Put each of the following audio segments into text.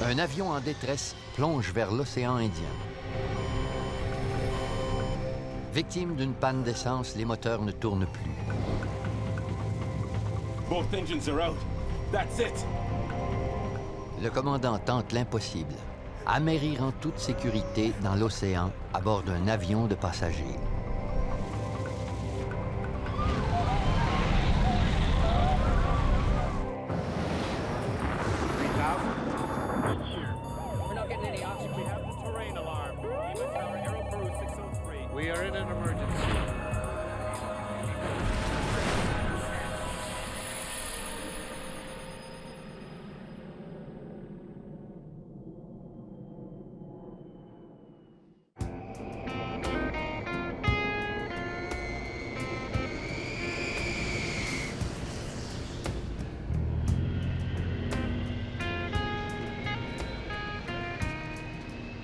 Un avion en détresse plonge vers l'océan Indien. Victime d'une panne d'essence, les moteurs ne tournent plus. Both engines are out. That's it. Le commandant tente l'impossible. Amérir en toute sécurité dans l'océan à bord d'un avion de passagers. We are in an emergency.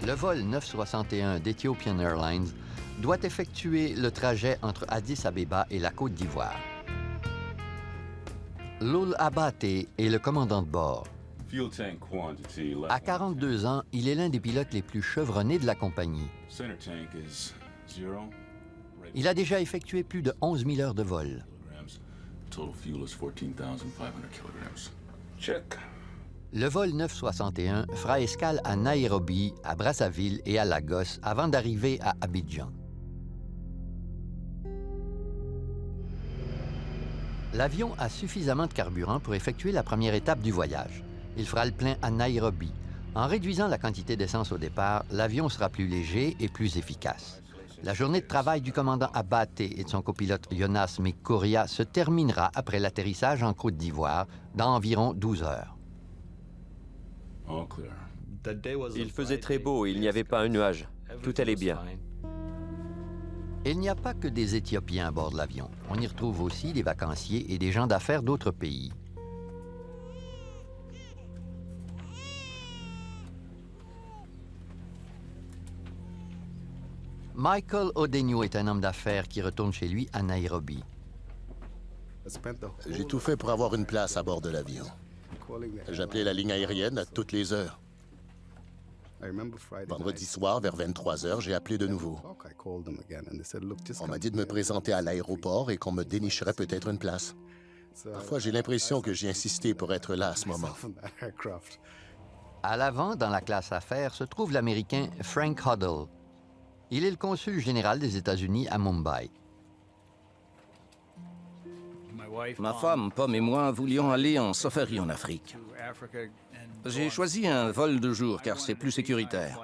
Le vol 961 d'Ethiopian Airlines doit effectuer le trajet entre Addis Abeba et la Côte d'Ivoire. Lul Abate est le commandant de bord. Fuel tank quantity left. À 42 ans, il est l'un des pilotes les plus chevronnés de la compagnie. Center tank is 0. Il a déjà effectué plus de 11 000 heures de vol. Kilograms. Total fuel is 14,500 kilograms. Check. Le vol 961 fera escale à Nairobi, à Brazzaville et à Lagos avant d'arriver à Abidjan. L'avion a suffisamment de carburant pour effectuer la première étape du voyage. Il fera le plein à Nairobi. En réduisant la quantité d'essence au départ, l'avion sera plus léger et plus efficace. La journée de travail du commandant Abate et de son copilote Jonas Mikoria se terminera après l'atterrissage en Côte d'Ivoire dans environ 12 heures. All clear. Il faisait très beau et il n'y avait pas un nuage. Tout allait bien. Il n'y a pas que des Éthiopiens à bord de l'avion. On y retrouve aussi des vacanciers et des gens d'affaires d'autres pays. Michael Odenyo est un homme d'affaires qui retourne chez lui à Nairobi. J'ai tout fait pour avoir une place à bord de l'avion. J'appelais la ligne aérienne à toutes les heures. Vendredi soir, vers 23 heures, j'ai appelé de nouveau. On m'a dit de me présenter à l'aéroport et qu'on me dénicherait peut-être une place. Parfois, j'ai l'impression que j'ai insisté pour être là à ce moment. À l'avant, dans la classe affaires, se trouve l'Américain Frank Huddle. Il est le consul général des États-Unis à Mumbai. Ma femme, Pomme et moi voulions aller en safari en Afrique. J'ai choisi un vol de jour car c'est plus sécuritaire.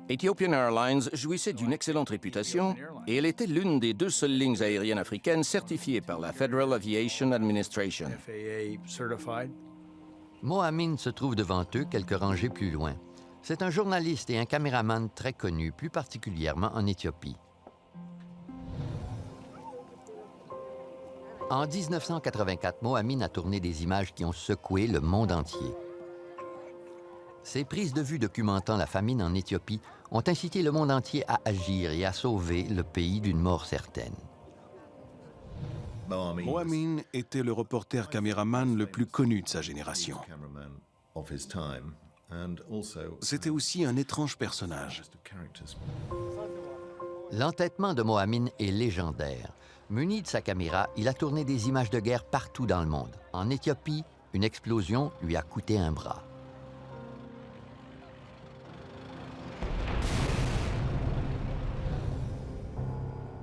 Ethiopian Airlines jouissait d'une excellente réputation et elle était l'une des 2 seules lignes aériennes africaines certifiées par la Federal Aviation Administration. Mohamed se trouve devant eux, quelques rangées plus loin. C'est un journaliste et un caméraman très connu, plus particulièrement en Éthiopie. En 1984, Mohamed a tourné des images qui ont secoué le monde entier. Ces prises de vue documentant la famine en Éthiopie ont incité le monde entier à agir et à sauver le pays d'une mort certaine. Mohamed était le reporter caméraman le plus connu de sa génération. C'était aussi un étrange personnage. L'entêtement de Mohamed est légendaire. Muni de sa caméra, il a tourné des images de guerre partout dans le monde. En Éthiopie, une explosion lui a coûté un bras.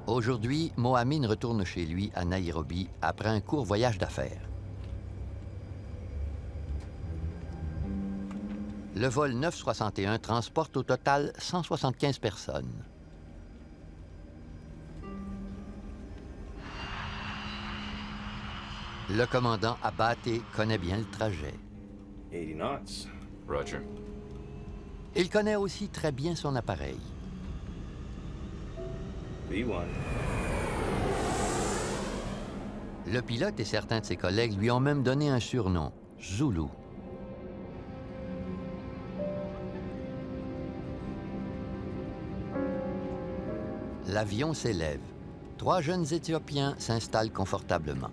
Aujourd'hui, Mohamed retourne chez lui à Nairobi après un court voyage d'affaires. Le vol 961 transporte au total 175 personnes. Le commandant Abate connaît bien le trajet. 80 knots. Roger. Il connaît aussi très bien son appareil. B1. Le pilote et certains de ses collègues lui ont même donné un surnom, Zulu. L'avion s'élève. 3 jeunes Éthiopiens s'installent confortablement.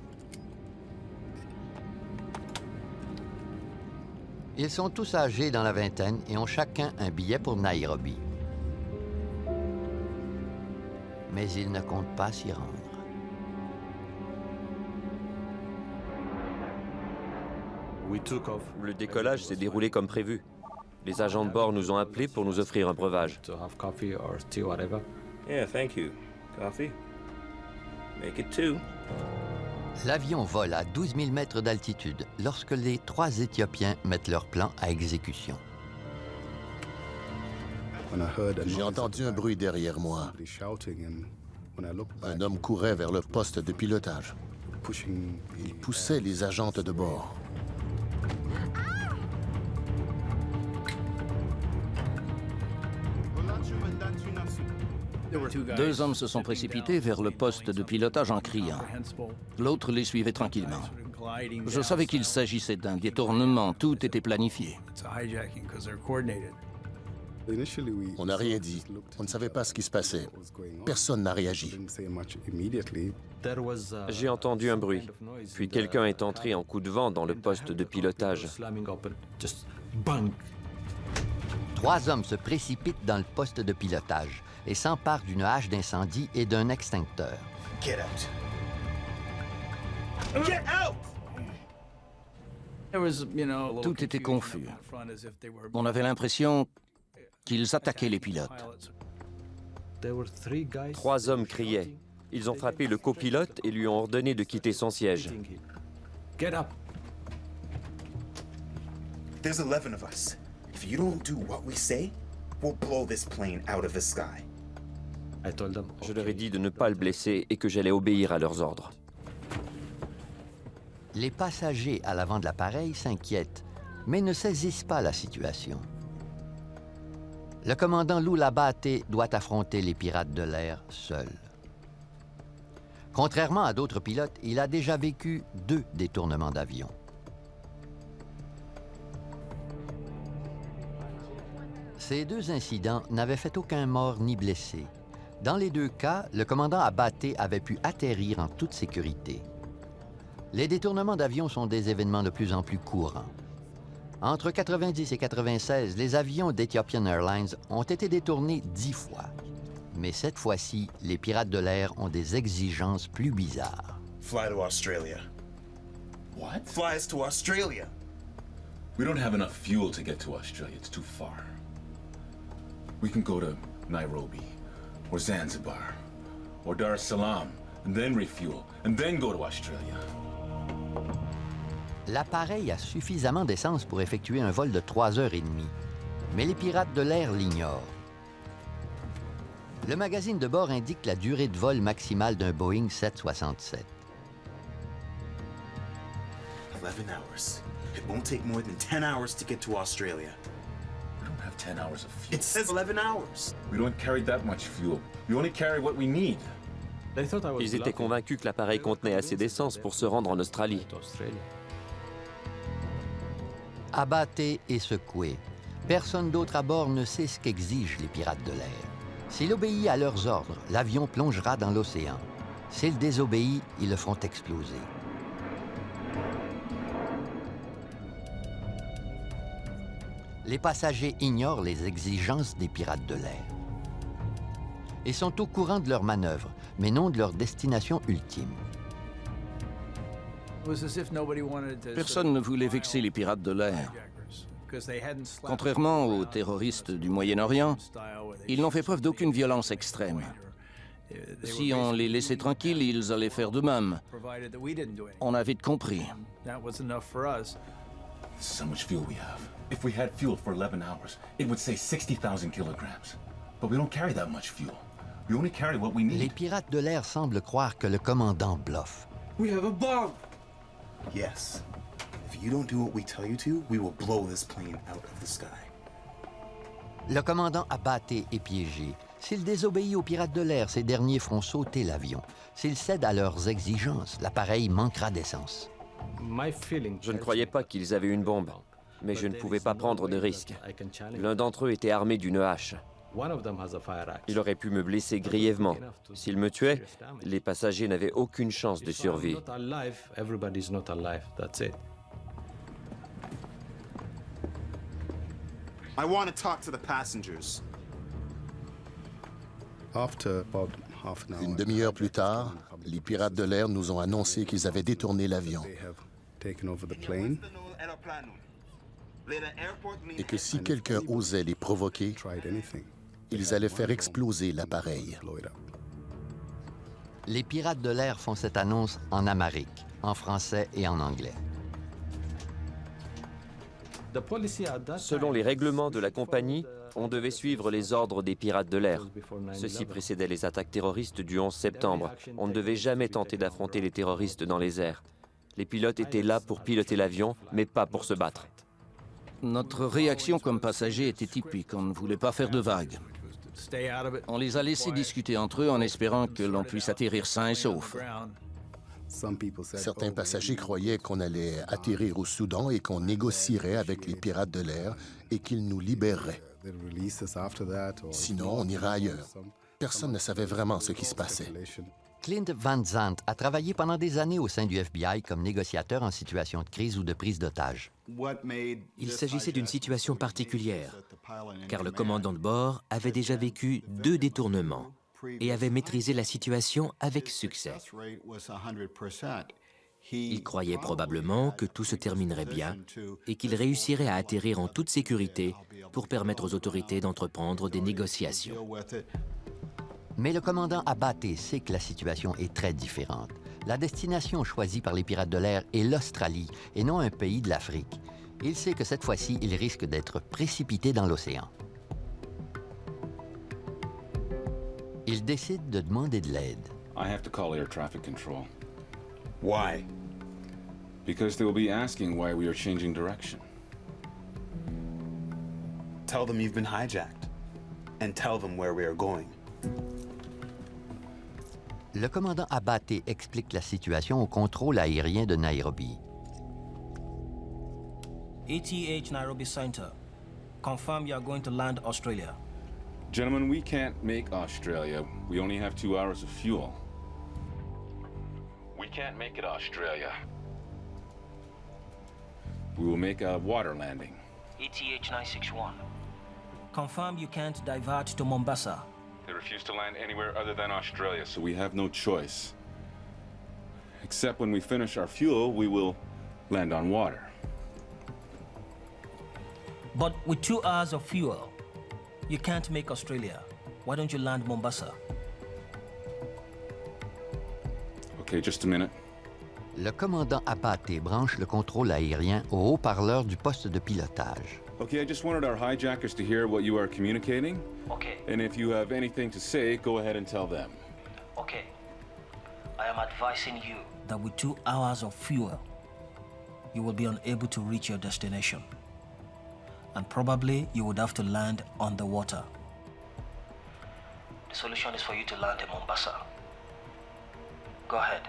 Ils sont tous âgés dans la vingtaine et ont chacun un billet pour Nairobi. Mais ils ne comptent pas s'y rendre. Le décollage s'est déroulé comme prévu. Les agents de bord nous ont appelés pour nous offrir un breuvage. Yeah, thank you. Coffee? Make it two. L'avion vole à 12 000 mètres d'altitude lorsque les 3 Éthiopiens mettent leur plan à exécution. J'ai entendu un bruit derrière moi. Un homme courait vers le poste de pilotage. Il poussait les agentes de bord. Deux hommes se sont précipités vers le poste de pilotage en criant. L'autre les suivait tranquillement. Je savais qu'il s'agissait d'un détournement, tout était planifié. On n'a rien dit. On ne savait pas ce qui se passait. Personne n'a réagi. J'ai entendu un bruit, puis quelqu'un est entré en coup de vent dans le poste de pilotage. 3 hommes se précipitent dans le poste de pilotage et s'emparent d'une hache d'incendie et d'un extincteur. Get out! Get out! Tout était confus. On avait l'impression qu'ils attaquaient les pilotes. 3 hommes criaient. Ils ont frappé le copilote et lui ont ordonné de quitter son siège. There's 11 of us. If you don't do what we say, we'll blow this plane out of the sky. Je leur ai dit de ne pas le blesser et que j'allais obéir à leurs ordres. Les passagers à l'avant de l'appareil s'inquiètent, mais ne saisissent pas la situation. Le commandant Lou Labaté doit affronter les pirates de l'air seul. Contrairement à d'autres pilotes, il a déjà vécu 2 détournements d'avion. Ces 2 incidents n'avaient fait aucun mort ni blessé. Dans les 2 cas, le commandant Abaté avait pu atterrir en toute sécurité. Les détournements d'avions sont des événements de plus en plus courants. Entre 90 et 96, les avions d'Ethiopian Airlines ont été détournés 10 fois. Mais cette fois-ci, les pirates de l'air ont des exigences plus bizarres. Fly to Australia. What? Fly us to Australia. We don't have enough fuel to get to Australia. It's too far. We can go to Nairobi, or Zanzibar, or Dar es Salaam, and then refuel, and then go to Australia. L'appareil a suffisamment d'essence pour effectuer un vol de 3h30, mais les pirates de l'air l'ignorent. Le magazine de bord indique la durée de vol maximale d'un Boeing 767. 11 hours. It won't take more than 10 hours to get to Australia. We don't have 10 hours of fuel. It says 11 hours. We don't carry that much fuel. We only carry what we need. Ils étaient convaincus que l'appareil contenait assez d'essence pour se rendre en Australie. Abaté et secoué, personne d'autre à bord ne sait ce qu'exigent les pirates de l'air. S'il obéit à leurs ordres, l'avion plongera dans l'océan. S'il désobéit, ils le feront exploser. Les passagers ignorent les exigences des pirates de l'air. Ils sont au courant de leurs manœuvres, mais non de leur destination ultime. Personne ne voulait vexer les pirates de l'air. Contrairement aux terroristes du Moyen-Orient, ils n'ont fait preuve d'aucune violence extrême. Si on les laissait tranquilles, ils allaient faire de même. On a vite compris. So much fuel we have. If we had fuel for 11 hours, it would say 60,000 kilograms. But we don't carry that much fuel. We only carry what we Les need. pirates de l'air semblent croire que le commandant bluffe. We have a bomb. Yes. If you don't do what we tell you to, we will blow this plane out of the sky. Le commandant Abaté est piégé. S'il désobéit aux pirates de l'air, ces derniers feront sauter l'avion. S'il cède à leurs exigences, l'appareil manquera d'essence. Je ne croyais pas qu'ils avaient une bombe, mais je ne pouvais pas prendre de risque. L'un d'entre eux était armé d'une hache. Il aurait pu me blesser grièvement. S'il me tuait, les passagers n'avaient aucune chance de survie. I want to talk to the passengers. Une demi-heure plus tard, les pirates de l'air nous ont annoncé qu'ils avaient détourné l'avion et que si quelqu'un osait les provoquer, ils allaient faire exploser l'appareil. Les pirates de l'air font cette annonce en amharique, en français et en anglais. Selon les règlements de la compagnie, on devait suivre les ordres des pirates de l'air. Ceci précédait les attaques terroristes du 11 septembre. On ne devait jamais tenter d'affronter les terroristes dans les airs. Les pilotes étaient là pour piloter l'avion, mais pas pour se battre. Notre réaction comme passagers était typique. On ne voulait pas faire de vagues. On les a laissés discuter entre eux en espérant que l'on puisse atterrir sain et sauf. Certains passagers croyaient qu'on allait atterrir au Soudan et qu'on négocierait avec les pirates de l'air et qu'ils nous libéreraient. Sinon, on ira ailleurs. Personne ne savait vraiment ce qui se passait. Clint Van Zandt a travaillé pendant des années au sein du FBI comme négociateur en situation de crise ou de prise d'otage. Il s'agissait d'une situation particulière, car le commandant de bord avait déjà vécu 2 détournements et avait maîtrisé la situation avec succès. Il croyait probablement que tout se terminerait bien et qu'il réussirait à atterrir en toute sécurité pour permettre aux autorités d'entreprendre des négociations. Mais le commandant Abaté sait que la situation est très différente. La destination choisie par les pirates de l'air est l'Australie et non un pays de l'Afrique. Il sait que cette fois-ci, il risque d'être précipité dans l'océan. Il décide de demander de l'aide. I have to call air traffic control. Why? Because they will be asking why we are changing direction. Tell them you've been hijacked. And tell them where we are going. Le commandant Abaté explique la situation au contrôle aérien de Nairobi. ATH Nairobi Center. Confirm you are going to land Australia. Gentlemen, we can't make Australia. We only have 2 hours of fuel. We can't make it Australia. We will make a water landing. ATH 961. Confirm you can't divert to Mombasa. They refuse to land anywhere other than Australia, so we have no choice. Except when we finish our fuel, we will land on water. But with 2 hours of fuel, you can't make Australia. Why don't you land Mombasa? Okay, just a minute. Le commandant Abaté branche le contrôle aérien au haut-parleur du poste de pilotage. Okay, I just wanted our hijackers to hear what you are communicating. Okay. And if you have anything to say, go ahead and tell them. Okay. I am advising you that with 2 hours of fuel, you will be unable to reach your destination. And probably you would have to land on the water. The solution is for you to land in Mombasa. Go ahead.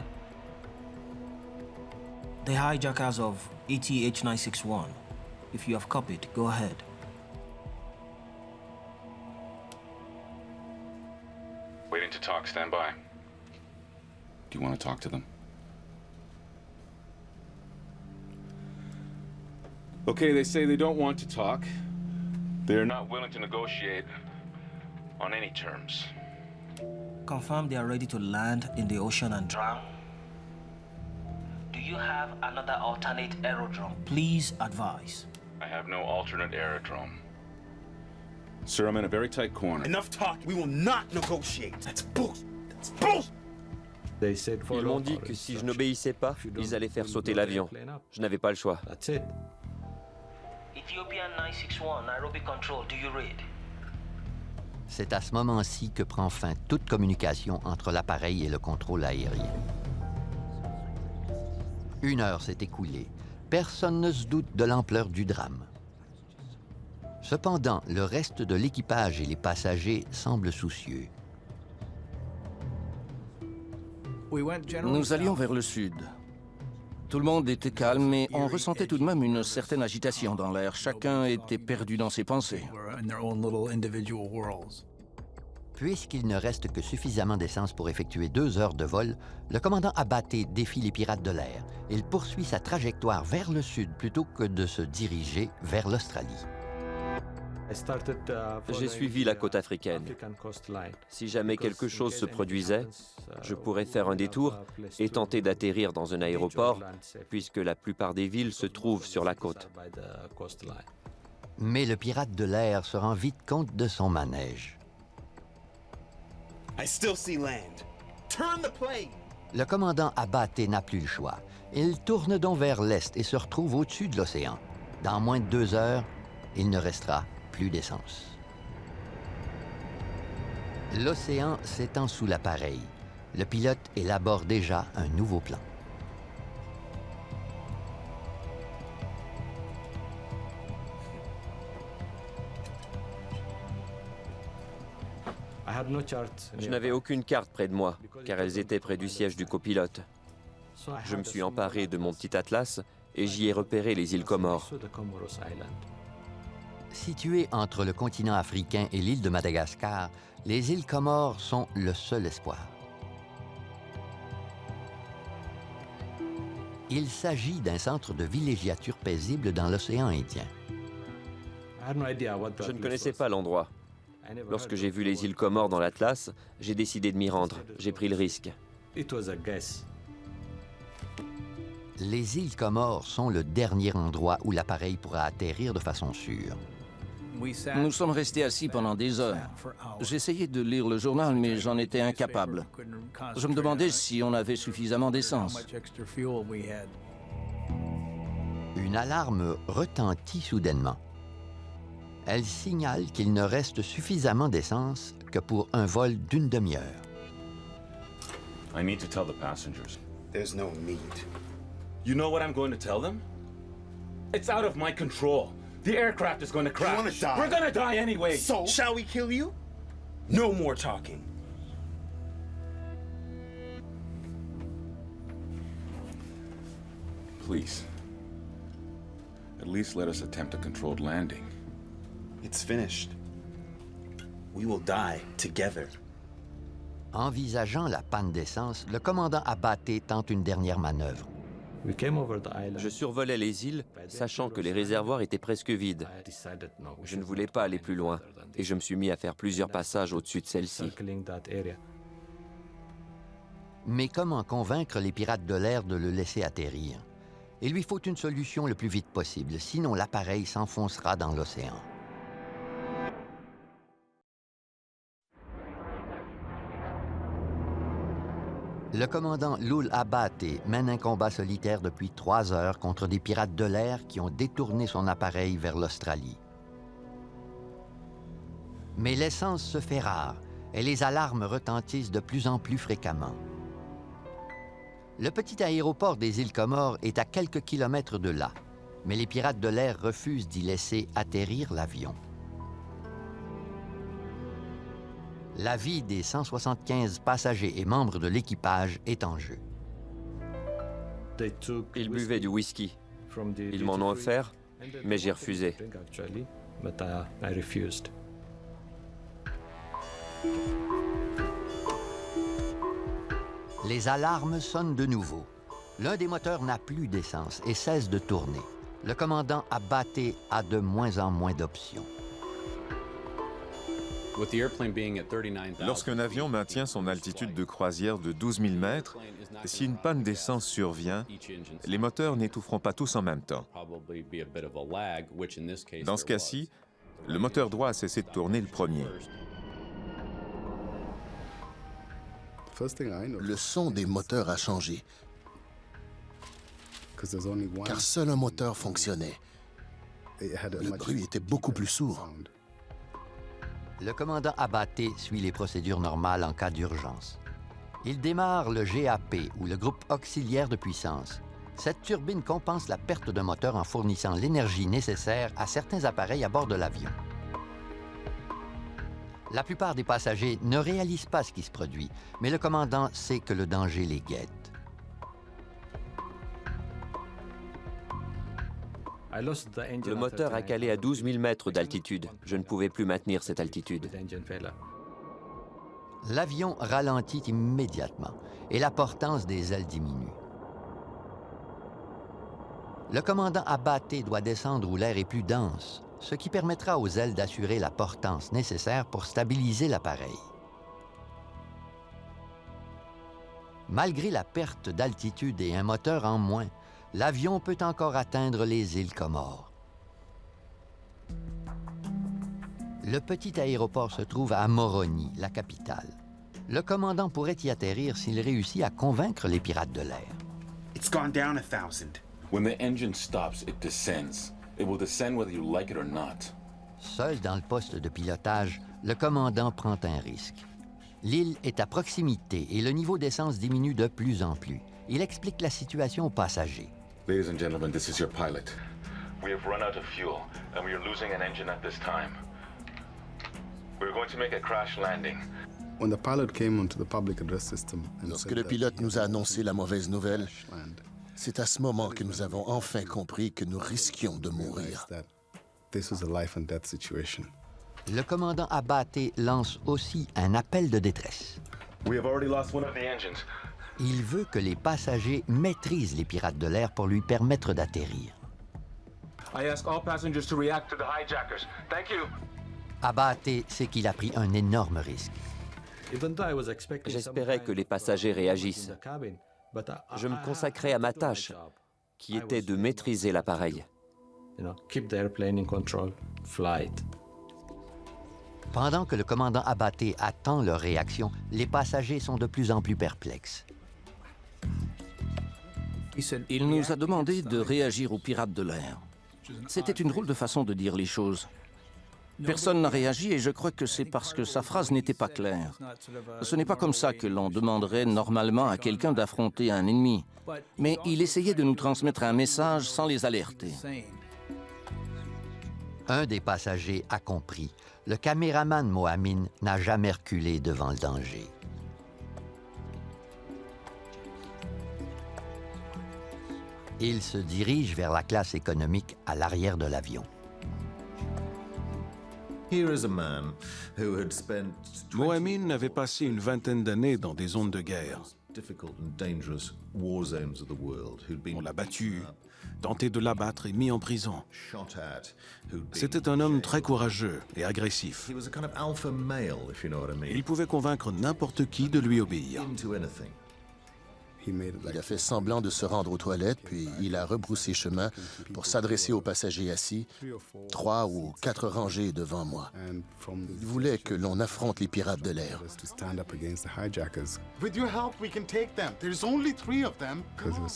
The hijackers of ATH 961. If you have copied, go ahead. Waiting to talk, stand by. Do you want to talk to them? Okay, they say they don't want to talk. They're not willing to negotiate on any terms. Confirm they are ready to land in the ocean and drown. Do you have another alternate aerodrome? Please advise. I have no alternate aerodrome. Sir, I'm in a very tight corner. Enough talk. We will not negotiate. That's bullshit. That's bullshit. Ils m'ont dit que si je n'obéissais pas, ils allaient faire sauter l'avion. Je n'avais pas le choix. Ethiopian 961, Nairobi Control, do you read? C'est à ce moment-ci que prend fin toute communication entre l'appareil et le contrôle aérien. 1 heure s'est écoulée. Personne ne se doute de l'ampleur du drame. Cependant, le reste de l'équipage et les passagers semblent soucieux. Nous allions vers le sud. Tout le monde était calme, mais on ressentait tout de même une certaine agitation dans l'air. Chacun était perdu dans ses pensées. Puisqu'il ne reste que suffisamment d'essence pour effectuer 2 heures de vol, le commandant Abaté défie les pirates de l'air. Il poursuit sa trajectoire vers le sud plutôt que de se diriger vers l'Australie. J'ai suivi la côte africaine. Si jamais quelque chose se produisait, je pourrais faire un détour et tenter d'atterrir dans un aéroport, puisque la plupart des villes se trouvent sur la côte. Mais le pirate de l'air se rend vite compte de son manège. I still see land. Turn the plane. Le commandant Abaté n'a plus le choix. Il tourne donc vers l'est et se retrouve au-dessus de l'océan. Dans moins de 2 heures, il ne restera plus d'essence. L'océan s'étend sous l'appareil. Le pilote élabore déjà un nouveau plan. Je n'avais aucune carte près de moi, car elles étaient près du siège du copilote. Je me suis emparé de mon petit atlas et j'y ai repéré les îles Comores. Situées entre le continent africain et l'île de Madagascar, les îles Comores sont le seul espoir. Il s'agit d'un centre de villégiature paisible dans l'océan Indien. Je ne connaissais pas l'endroit. Lorsque j'ai vu les îles Comores dans l'Atlas, j'ai décidé de m'y rendre. J'ai pris le risque. Les îles Comores sont le dernier endroit où l'appareil pourra atterrir de façon sûre. Nous sommes restés assis pendant des heures. J'essayais de lire le journal, mais j'en étais incapable. Je me demandais si on avait suffisamment d'essence. Une alarme retentit soudainement. Elle signale qu'il ne reste suffisamment d'essence que pour un vol d'une demi-heure. I need to tell the passengers. There's no need. You know what I'm going to tell them? It's out of my control. The aircraft is going to crash. You wanna die? We're going to die anyway. So, shall we kill you? No more talking. Please. At least let us attempt a controlled landing. It's finished. We will die together. Envisageant la panne d'essence, le commandant Abaté tente une dernière manœuvre. Je survolais les îles, sachant que les réservoirs étaient presque vides. Je ne voulais pas aller plus loin, et je me suis mis à faire plusieurs passages au-dessus de celle-ci. Mais comment convaincre les pirates de l'air de le laisser atterrir? Il lui faut une solution le plus vite possible, sinon l'appareil s'enfoncera dans l'océan. Le commandant Loul Abaté mène un combat solitaire depuis 3 heures contre des pirates de l'air qui ont détourné son appareil vers l'Australie. Mais l'essence se fait rare et les alarmes retentissent de plus en plus fréquemment. Le petit aéroport des îles Comores est à quelques kilomètres de là, mais les pirates de l'air refusent d'y laisser atterrir l'avion. La vie des 175 passagers et membres de l'équipage est en jeu. Ils buvaient du whisky. Ils m'en ont offert, mais j'ai refusé. Les alarmes sonnent de nouveau. L'un des moteurs n'a plus d'essence et cesse de tourner. Le commandant Abaté a de moins en moins d'options. Lorsqu'un avion maintient son altitude de croisière de 12 000 mètres, si une panne d'essence survient, les moteurs n'étoufferont pas tous en même temps. Dans ce cas-ci, le moteur droit a cessé de tourner le premier. Le son des moteurs a changé, car seul un moteur fonctionnait. Le bruit était beaucoup plus sourd. Le commandant Abaté suit les procédures normales en cas d'urgence. Il démarre le GAP, ou le groupe auxiliaire de puissance. Cette turbine compense la perte de moteur en fournissant l'énergie nécessaire à certains appareils à bord de l'avion. La plupart des passagers ne réalisent pas ce qui se produit, mais le commandant sait que le danger les guette. Le moteur a calé à 12 000 mètres d'altitude. Je ne pouvais plus maintenir cette altitude. L'avion ralentit immédiatement et la portance des ailes diminue. Le commandant Abaté doit descendre où l'air est plus dense, ce qui permettra aux ailes d'assurer la portance nécessaire pour stabiliser l'appareil. Malgré la perte d'altitude et un moteur en moins, l'avion peut encore atteindre les îles Comores. Le petit aéroport se trouve à Moroni, la capitale. Le commandant pourrait y atterrir s'il réussit à convaincre les pirates de l'air. It's gone down 1,000. When the engine stops, it descends. It will descend whether you like it or not. Seul dans le poste de pilotage, le commandant prend un risque. L'île est à proximité et le niveau d'essence diminue de plus en plus. Il explique la situation aux passagers. Ladies and gentlemen, this is your pilot. We have run out of fuel, and we are losing an engine at this time. We're going to make a crash landing. Lorsque le pilote nous a annoncé la mauvaise nouvelle, c'est à ce moment que nous avons enfin compris que nous risquions de mourir. Le commandant Abaté lance aussi un appel de détresse. We have already lost one of the engines. Il veut que les passagers maîtrisent les pirates de l'air pour lui permettre d'atterrir. I ask all passengers to react to the hijackers. Thank you. Abaté sait qu'il a pris un énorme risque. J'espérais que les passagers réagissent. Je me consacrais à ma tâche, qui était de maîtriser l'appareil. Pendant que le commandant Abaté attend leur réaction, les passagers sont de plus en plus perplexes. Il nous a demandé de réagir aux pirates de l'air. C'était une drôle de façon de dire les choses. Personne n'a réagi et je crois que c'est parce que sa phrase n'était pas claire. Ce n'est pas comme ça que l'on demanderait normalement à quelqu'un d'affronter un ennemi. Mais il essayait de nous transmettre un message sans les alerter. Un des passagers a compris. Le caméraman Mohamin n'a jamais reculé devant le danger. Il se dirige vers la classe économique à l'arrière de l'avion. Mohamin avait passé une vingtaine d'années dans des zones de guerre. On l'a battu, tenté de l'abattre et mis en prison. C'était un homme très courageux et agressif. Il pouvait convaincre n'importe qui de lui obéir. Il a fait semblant de se rendre aux toilettes, puis il a rebroussé chemin pour s'adresser aux passagers assis, 3 ou 4 rangées devant moi. Il voulait que l'on affronte les pirates de l'air.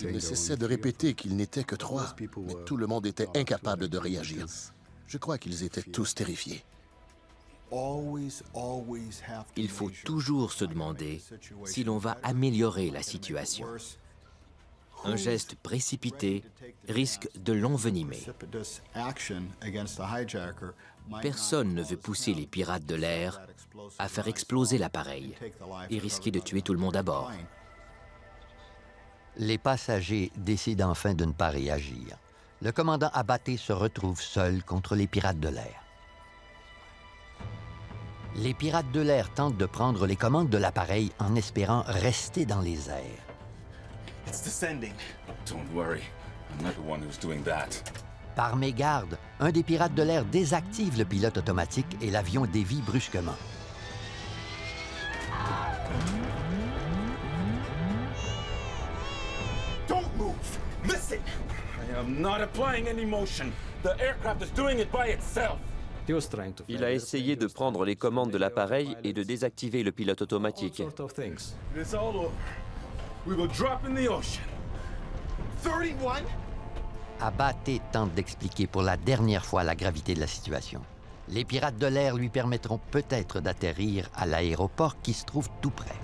Il ne cessait de répéter qu'ils n'étaient que 3, mais tout le monde était incapable de réagir. Je crois qu'ils étaient tous terrifiés. Il faut toujours se demander si l'on va améliorer la situation. Un geste précipité risque de l'envenimer. Personne ne veut pousser les pirates de l'air à faire exploser l'appareil et risquer de tuer tout le monde à bord. Les passagers décident enfin de ne pas réagir. Le commandant Abaté se retrouve seul contre les pirates de l'air. Les pirates de l'air tentent de prendre les commandes de l'appareil en espérant rester dans les airs. It's descending. Don't worry. I'm not the one who's doing that. Par mégarde, un des pirates de l'air désactive le pilote automatique et l'avion dévie brusquement. Don't move. Listen. I am not applying any motion. The aircraft is doing it by itself. Il a essayé de prendre les commandes de l'appareil et de désactiver le pilote automatique. It's all over. We will drop in the ocean. 31? Abaté tente d'expliquer pour la dernière fois la gravité de la situation. Les pirates de l'air lui permettront peut-être d'atterrir à l'aéroport qui se trouve tout près.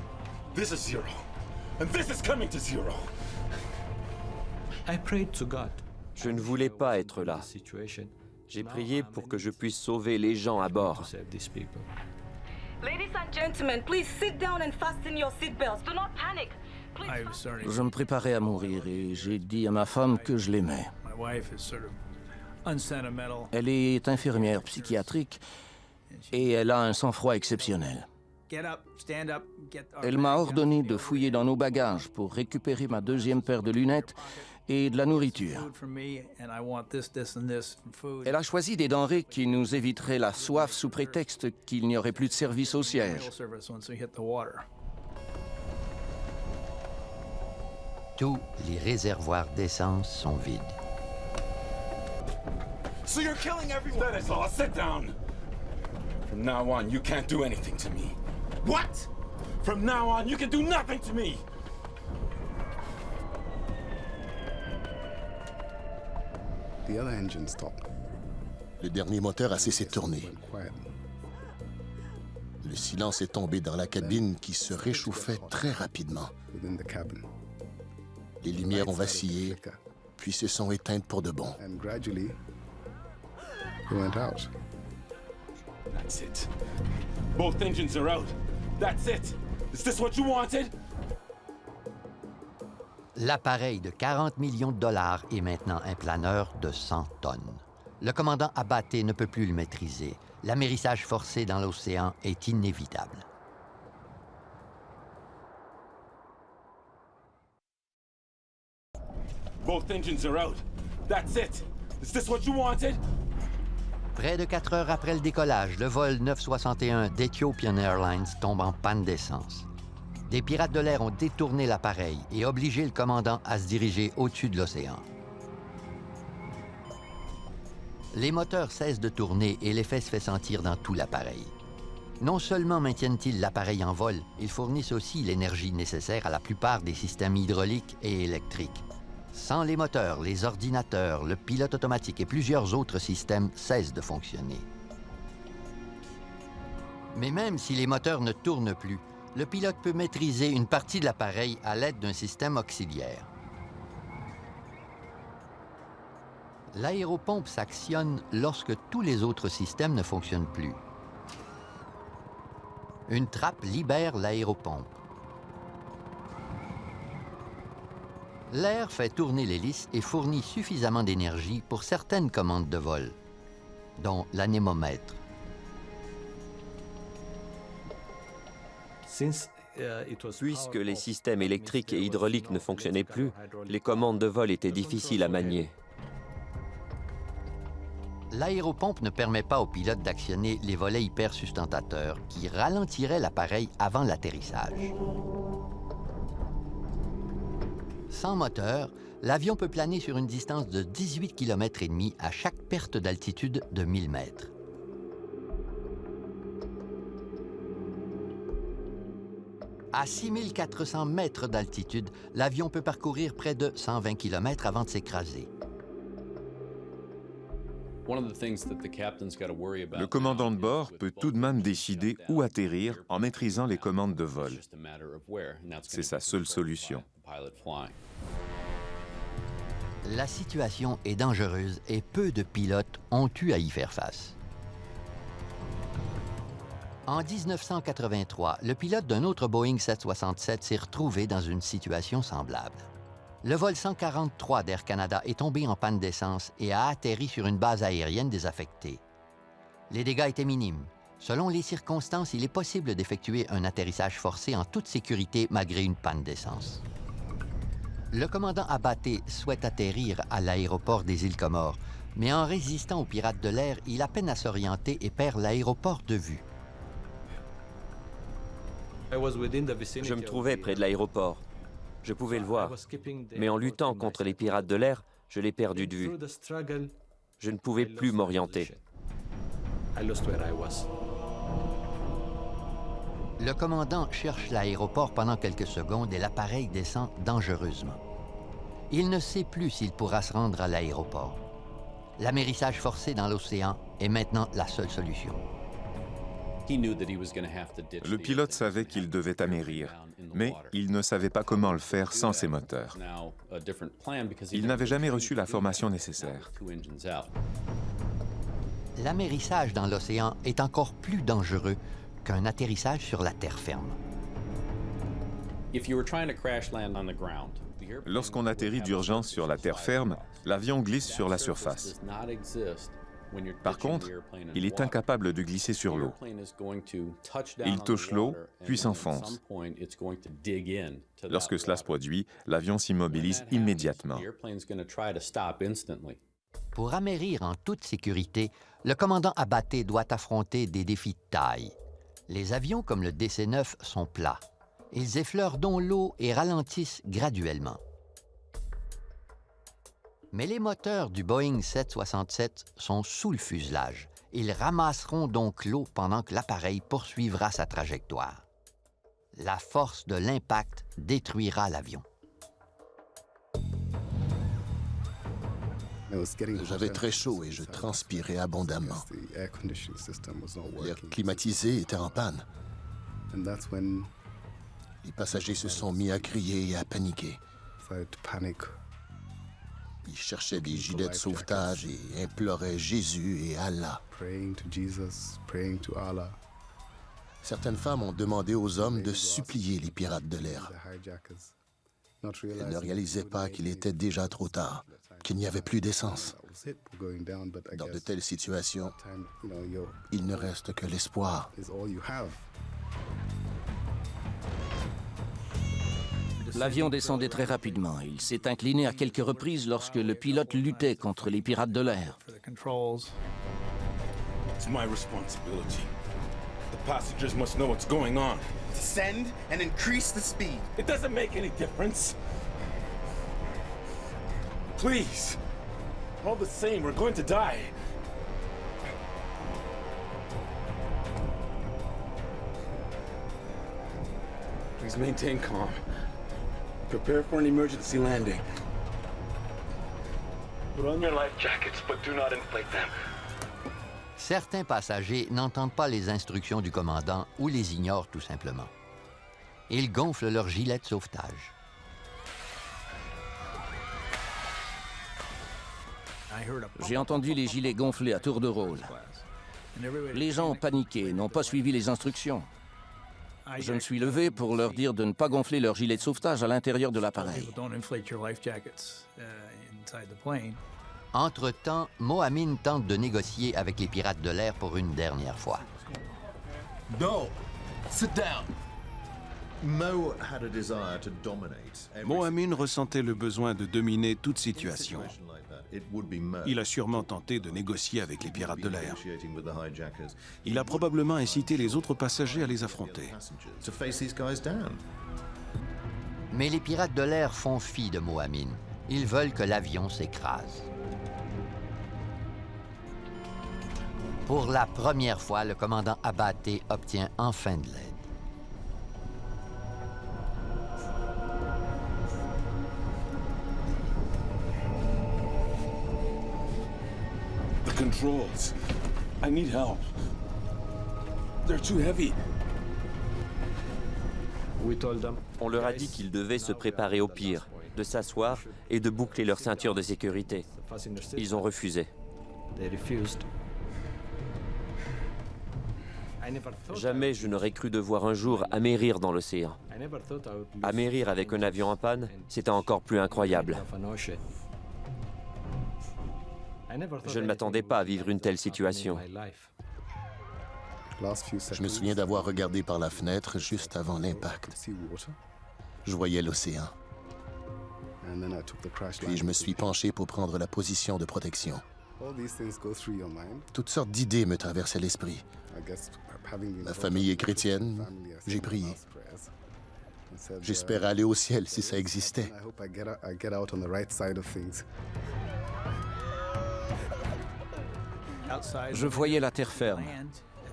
This is zero. And this is coming to zero. Je ne voulais pas être là. J'ai prié pour que je puisse sauver les gens à bord. Ladies and gentlemen, please sit down and fasten your seatbelts. Do not panic. Je me préparais à mourir et j'ai dit à ma femme que je l'aimais. Elle est infirmière psychiatrique et elle a un sang-froid exceptionnel. Elle m'a ordonné de fouiller dans nos bagages pour récupérer ma deuxième paire de lunettes et de la nourriture. Elle a choisi des denrées qui nous éviteraient la soif sous prétexte qu'il n'y aurait plus de service au siège. Tous les réservoirs d'essence sont vides. So you're killing everyone! That is all. Sit down! From now on, you can't do anything to me. What? From now on, you can do nothing to me! The other engine stopped. Le dernier moteur a cessé de tourner. Le silence est tombé dans la cabine qui se réchauffait très rapidement. Les lumières ont vacillé, puis se sont éteintes pour de bon. That's it. Both engines are out. That's it. Is this what you wanted? L'appareil de 40 millions de dollars est maintenant un planeur de 100 tonnes. Le commandant Abaté ne peut plus le maîtriser. L'amérissage forcé dans l'océan est inévitable. Both engines are out. That's it. Is this what you wanted? Près de 4 heures après le décollage, le vol 961 d'Ethiopian Airlines tombe en panne d'essence. Des pirates de l'air ont détourné l'appareil et obligé le commandant à se diriger au-dessus de l'océan. Les moteurs cessent de tourner et l'effet se fait sentir dans tout l'appareil. Non seulement maintiennent-ils l'appareil en vol, ils fournissent aussi l'énergie nécessaire à la plupart des systèmes hydrauliques et électriques. Sans les moteurs, les ordinateurs, le pilote automatique et plusieurs autres systèmes cessent de fonctionner. Mais même si les moteurs ne tournent plus, le pilote peut maîtriser une partie de l'appareil à l'aide d'un système auxiliaire. L'aéropompe s'actionne lorsque tous les autres systèmes ne fonctionnent plus. Une trappe libère l'aéropompe. L'air fait tourner l'hélice et fournit suffisamment d'énergie pour certaines commandes de vol, dont l'anémomètre. Puisque les systèmes électriques et hydrauliques ne fonctionnaient plus, les commandes de vol étaient difficiles à manier. L'aéropompe ne permet pas au pilote d'actionner les volets hypersustentateurs qui ralentiraient l'appareil avant l'atterrissage. Sans moteur, l'avion peut planer sur une distance de 18 km et demi à chaque perte d'altitude de 1000 mètres. À 6400 mètres d'altitude, l'avion peut parcourir près de 120 km avant de s'écraser. Le commandant de bord peut tout de même décider où atterrir en maîtrisant les commandes de vol. C'est sa seule solution. La situation est dangereuse et peu de pilotes ont eu à y faire face. En 1983, le pilote d'un autre Boeing 767 s'est retrouvé dans une situation semblable. Le vol 143 d'Air Canada est tombé en panne d'essence et a atterri sur une base aérienne désaffectée. Les dégâts étaient minimes. Selon les circonstances, il est possible d'effectuer un atterrissage forcé en toute sécurité malgré une panne d'essence. Le commandant Abaté souhaite atterrir à l'aéroport des îles Comores, mais en résistant aux pirates de l'air, il a peine à s'orienter et perd l'aéroport de vue. Je me trouvais près de l'aéroport. Je pouvais le voir, mais en luttant contre les pirates de l'air, je l'ai perdu de vue. Je ne pouvais plus m'orienter. Le commandant cherche l'aéroport pendant quelques secondes et l'appareil descend dangereusement. Il ne sait plus s'il pourra se rendre à l'aéroport. L'amérissage forcé dans l'océan est maintenant la seule solution. Le pilote savait qu'il devait amérir, mais il ne savait pas comment le faire sans ses moteurs. Il n'avait jamais reçu la formation nécessaire. L'amérissage dans l'océan est encore plus dangereux qu'un atterrissage sur la terre ferme. Lorsqu'on atterrit d'urgence sur la terre ferme, l'avion glisse sur la surface. Par contre, il est incapable de glisser sur l'eau. Il touche l'eau, puis s'enfonce. Lorsque cela se produit, l'avion s'immobilise immédiatement. Pour amérir en toute sécurité, le commandant Abaté doit affronter des défis de taille. Les avions comme le DC-9 sont plats. Ils effleurent donc l'eau et ralentissent graduellement. Mais les moteurs du Boeing 767 sont sous le fuselage. Ils ramasseront donc l'eau pendant que l'appareil poursuivra sa trajectoire. La force de l'impact détruira l'avion. J'avais très chaud et je transpirais abondamment. L'air climatisé était en panne. Les passagers se sont mis à crier et à paniquer. Ils cherchaient des gilets de sauvetage et imploraient Jésus et Allah. Certaines femmes ont demandé aux hommes de supplier les pirates de l'air. Elles ne réalisaient pas qu'il était déjà trop tard, qu'il n'y avait plus d'essence. Dans de telles situations, il ne reste que l'espoir. L'avion descendait très rapidement. Il s'est incliné à quelques reprises lorsque le pilote luttait contre les pirates de l'air. It's my responsibility. The passengers must know what's going on. Descend and increase the speed. It doesn't make any difference. Please. All the same, we're going to die. Please maintain calm. Prepare for an emergency landing. Put on your life jackets, but do not inflate them. Certains passagers n'entendent pas les instructions du commandant ou les ignorent tout simplement. Ils gonflent leur gilet de sauvetage. J'ai entendu les gilets gonfler à tour de rôle. Les gens ont paniqué et n'ont pas suivi les instructions. Je me suis levé pour leur dire de ne pas gonfler leur gilet de sauvetage à l'intérieur de l'appareil. Entre-temps, Mohamed tente de négocier avec les pirates de l'air pour une dernière fois. No, sit down. Mohamed ressentait le besoin de dominer toute situation. Il a sûrement tenté de négocier avec les pirates de l'air. Il a probablement incité les autres passagers à les affronter. Mais les pirates de l'air font fi de Mohamed. Ils veulent que l'avion s'écrase. Pour la première fois, le commandant Abaté obtient enfin de l'aide. The controls. I need help. They're too heavy. On leur a dit qu'ils devaient se préparer au pire, de s'asseoir et de boucler leur ceinture de sécurité. Ils ont refusé. Jamais je n'aurais cru devoir un jour amérir dans l'océan. Amérir avec un avion en panne, c'était encore plus incroyable. Je ne m'attendais pas à vivre une telle situation. Je me souviens d'avoir regardé par la fenêtre juste avant l'impact. Je voyais l'océan. Puis je me suis penché pour prendre la position de protection. Toutes sortes d'idées me traversaient l'esprit. Ma famille est chrétienne, j'ai prié. J'espère aller au ciel si ça existait. Je voyais la terre ferme.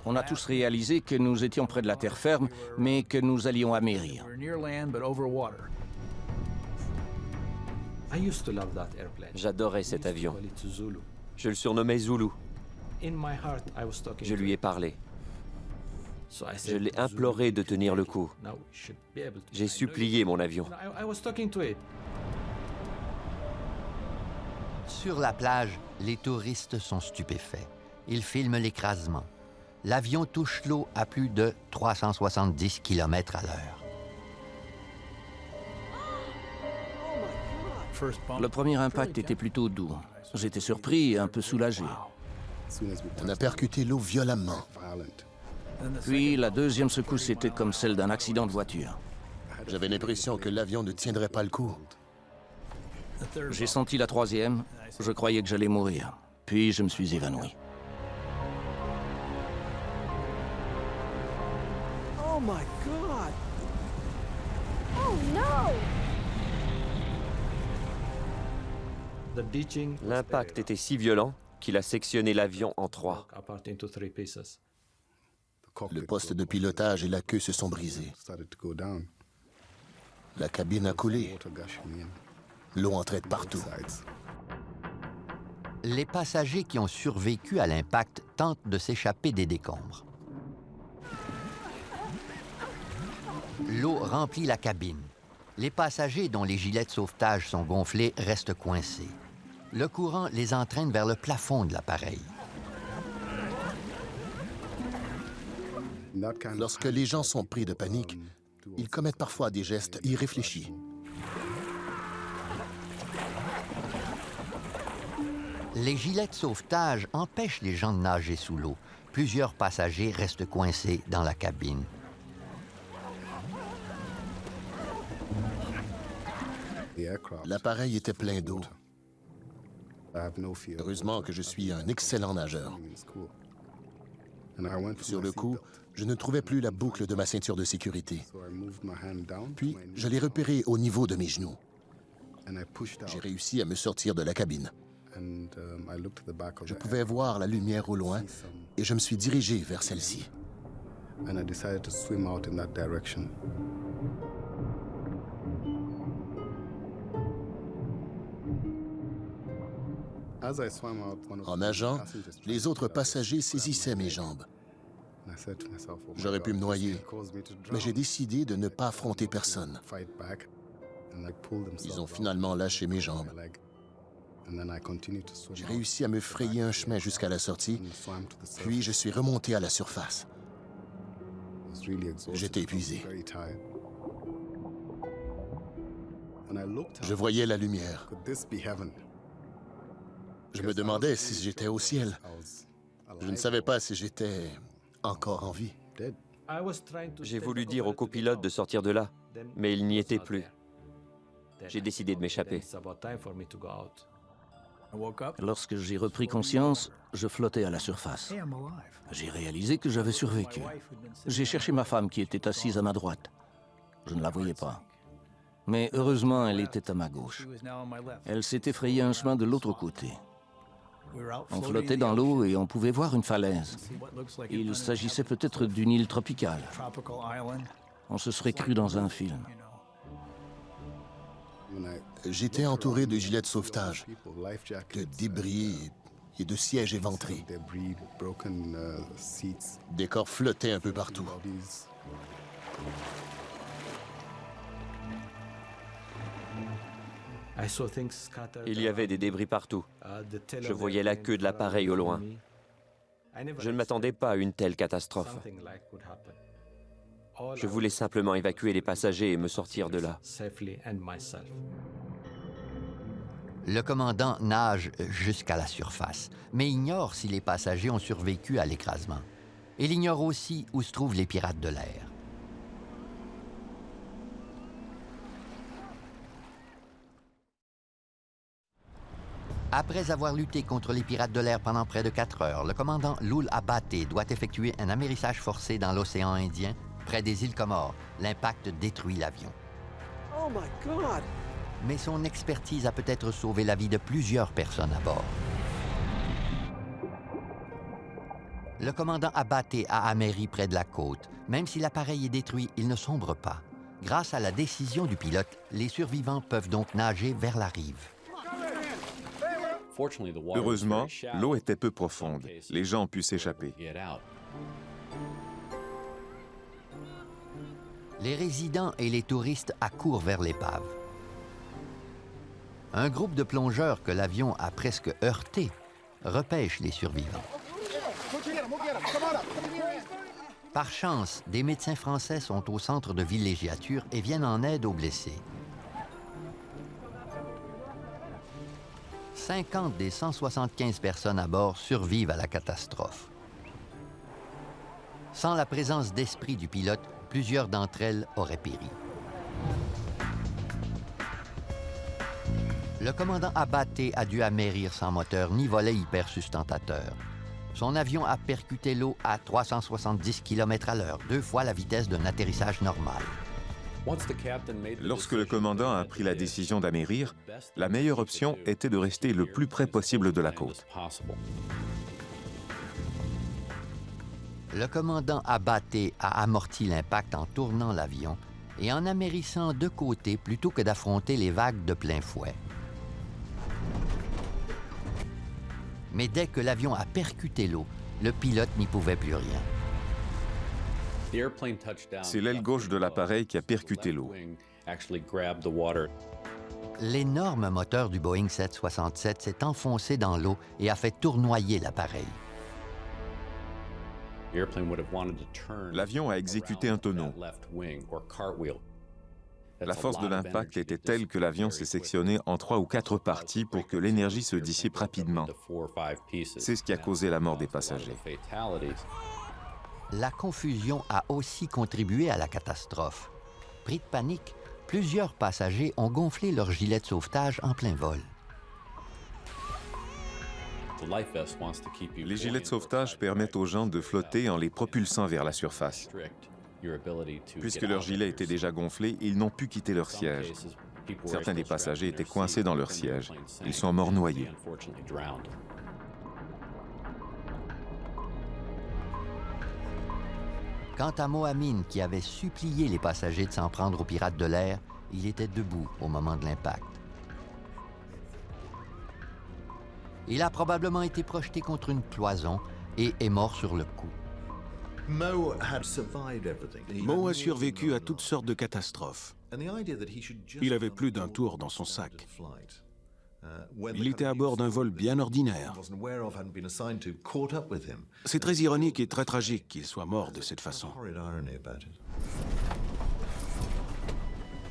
On a tous réalisé que nous étions près de la terre ferme, mais que nous allions amérir. J'adorais cet avion. Je le surnommais Zulu. Je lui ai parlé. Je l'ai imploré de tenir le coup. J'ai supplié mon avion. Sur la plage, les touristes sont stupéfaits. Ils filment l'écrasement. L'avion touche l'eau à plus de 370 km à l'heure. Le premier impact était plutôt doux. J'étais surpris et un peu soulagé. On a percuté l'eau violemment. Puis la deuxième secousse était comme celle d'un accident de voiture. J'avais l'impression que l'avion ne tiendrait pas le coup. J'ai senti la troisième, je croyais que j'allais mourir. Puis je me suis évanoui. Oh my God! Oh no! L'impact était si violent qu'il a sectionné l'avion en trois. Le poste de pilotage et la queue se sont brisés. La cabine a coulé. L'eau entrait de partout. Les passagers qui ont survécu à l'impact tentent de s'échapper des décombres. L'eau remplit la cabine. Les passagers dont les gilets de sauvetage sont gonflés restent coincés. Le courant les entraîne vers le plafond de l'appareil. Lorsque les gens sont pris de panique, ils commettent parfois des gestes irréfléchis. Les gilets de sauvetage empêchent les gens de nager sous l'eau. Plusieurs passagers restent coincés dans la cabine. L'appareil était plein d'eau. Heureusement que je suis un excellent nageur. Sur le coup, je ne trouvais plus la boucle de ma ceinture de sécurité. Puis, je l'ai repérée au niveau de mes genoux. J'ai réussi à me sortir de la cabine. Je pouvais voir la lumière au loin et je me suis dirigé vers celle-ci. En nageant, les autres passagers saisissaient mes jambes. J'aurais pu me noyer, mais j'ai décidé de ne pas affronter personne. Ils ont finalement lâché mes jambes. J'ai réussi à me frayer un chemin jusqu'à la sortie, puis je suis remonté à la surface. J'étais épuisé. Je voyais la lumière. Je me demandais si j'étais au ciel. Je ne savais pas si j'étais encore en vie. J'ai voulu dire au copilote de sortir de là, mais il n'y était plus. J'ai décidé de m'échapper. Lorsque j'ai repris conscience, je flottais à la surface. J'ai réalisé que j'avais survécu. J'ai cherché ma femme qui était assise à ma droite. Je ne la voyais pas. Mais heureusement, elle était à ma gauche. Elle s'était frayé un chemin de l'autre côté. On flottait dans l'eau et on pouvait voir une falaise. Il s'agissait peut-être d'une île tropicale. On se serait cru dans un film. J'étais entouré de gilets de sauvetage, de débris et de sièges éventrés. Des corps flottaient un peu partout. Il y avait des débris partout. Je voyais la queue de l'appareil au loin. Je ne m'attendais pas à une telle catastrophe. Je voulais simplement évacuer les passagers et me sortir de là. Le commandant nage jusqu'à la surface, mais ignore si les passagers ont survécu à l'écrasement. Il ignore aussi où se trouvent les pirates de l'air. Après avoir lutté contre les pirates de l'air pendant près de 4 heures, le commandant Loul Abaté doit effectuer un amérissage forcé dans l'océan Indien, près des îles Comores. L'impact détruit l'avion. Oh my God! Mais son expertise a peut-être sauvé la vie de plusieurs personnes à bord. Le commandant Abaté a améri près de la côte. Même si l'appareil est détruit, il ne sombre pas. Grâce à la décision du pilote, les survivants peuvent donc nager vers la rive. Heureusement, l'eau était peu profonde. Les gens ont pu s'échapper. Les résidents et les touristes accourent vers l'épave. Un groupe de plongeurs que l'avion a presque heurté repêche les survivants. Par chance, des médecins français sont au centre de villégiature et viennent en aide aux blessés. 50 des 175 personnes à bord survivent à la catastrophe. Sans la présence d'esprit du pilote, plusieurs d'entre elles auraient péri. Le commandant Abaté a dû amérir sans moteur ni volet hypersustentateur. Son avion a percuté l'eau à 370 km/h, 2 fois la vitesse d'un atterrissage normal. Lorsque le commandant a pris la décision d'amérir, la meilleure option était de rester le plus près possible de la côte. Le commandant Abaté a amorti l'impact en tournant l'avion et en amérissant de côté plutôt que d'affronter les vagues de plein fouet. Mais dès que l'avion a percuté l'eau, le pilote n'y pouvait plus rien. C'est l'aile gauche de l'appareil qui a percuté l'eau. L'énorme moteur du Boeing 767 s'est enfoncé dans l'eau et a fait tournoyer l'appareil. L'avion a exécuté un tonneau. La force de l'impact était telle que l'avion s'est sectionné en 3 ou 4 parties pour que l'énergie se dissipe rapidement. C'est ce qui a causé la mort des passagers. La confusion a aussi contribué à la catastrophe. Pris de panique, plusieurs passagers ont gonflé leur gilet de sauvetage en plein vol. Les gilets de sauvetage permettent aux gens de flotter en les propulsant vers la surface. Puisque leur gilet était déjà gonflé, ils n'ont pu quitter leur siège. Certains des passagers étaient coincés dans leur siège. Ils sont morts noyés. Quant à Mohamine, qui avait supplié les passagers de s'en prendre aux pirates de l'air, il était debout au moment de l'impact. Il a probablement été projeté contre une cloison et est mort sur le coup. Mo a survécu à toutes sortes de catastrophes. Il avait plus d'un tour dans son sac. Il était à bord d'un vol bien ordinaire. C'est très ironique et très tragique qu'il soit mort de cette façon.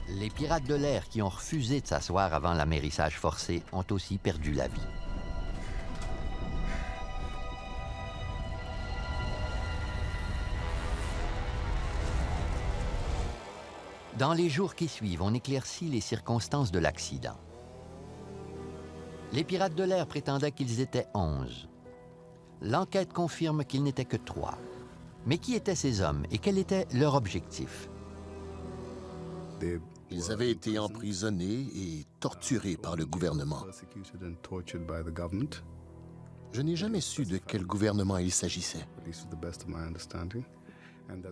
Les pirates de l'air qui ont refusé de s'asseoir avant l'amérissage forcé ont aussi perdu la vie. Dans les jours qui suivent, on éclaircit les circonstances de l'accident. Les pirates de l'air prétendaient qu'ils étaient 11. L'enquête confirme qu'ils n'étaient que 3. Mais qui étaient ces hommes et quel était leur objectif? Ils avaient été emprisonnés et torturés par le gouvernement. Je n'ai jamais su de quel gouvernement il s'agissait.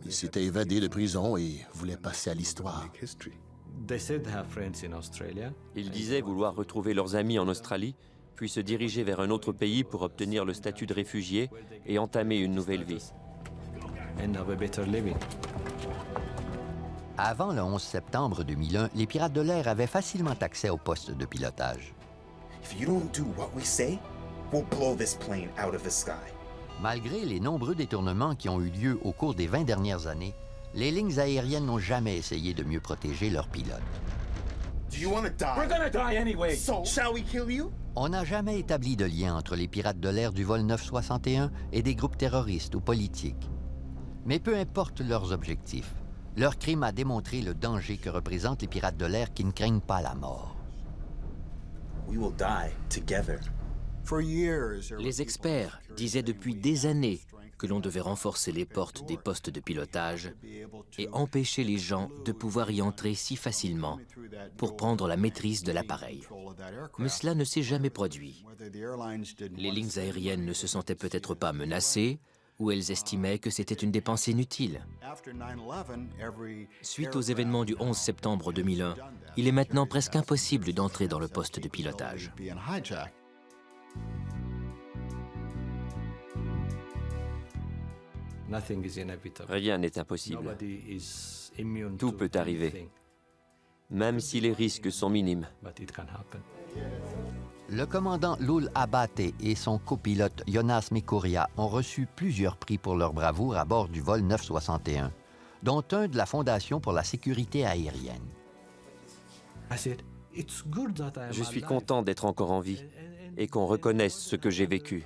Ils s'étaient évadés de prison et voulaient passer à l'histoire. Ils disaient vouloir retrouver leurs amis en Australie, puis se diriger vers un autre pays pour obtenir le statut de réfugié et entamer une nouvelle vie. Avant le 11 septembre 2001, les pirates de l'air avaient facilement accès au poste de pilotage. Malgré les nombreux détournements qui ont eu lieu au cours des 20 dernières années, les lignes aériennes n'ont jamais essayé de mieux protéger leurs pilotes. On n'a jamais établi de lien entre les pirates de l'air du vol 961 et des groupes terroristes ou politiques. Mais peu importe leurs objectifs, leur crime a démontré le danger que représentent les pirates de l'air qui ne craignent pas la mort. Les experts disaient depuis des années que l'on devait renforcer les portes des postes de pilotage et empêcher les gens de pouvoir y entrer si facilement pour prendre la maîtrise de l'appareil. Mais cela ne s'est jamais produit. Les lignes aériennes ne se sentaient peut-être pas menacées ou elles estimaient que c'était une dépense inutile. Suite aux événements du 11 septembre 2001, il est maintenant presque impossible d'entrer dans le poste de pilotage. Rien n'est impossible. Tout peut arriver, même si les risques sont minimes. Le commandant Lul Abaté et son copilote Jonas Mikuria ont reçu plusieurs prix pour leur bravoure à bord du vol 961, dont un de la Fondation pour la sécurité aérienne. Je suis content d'être encore en vie. et qu'on reconnaisse ce que j'ai vécu.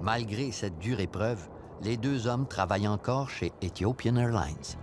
Malgré cette dure épreuve, les deux hommes travaillent encore chez Ethiopian Airlines.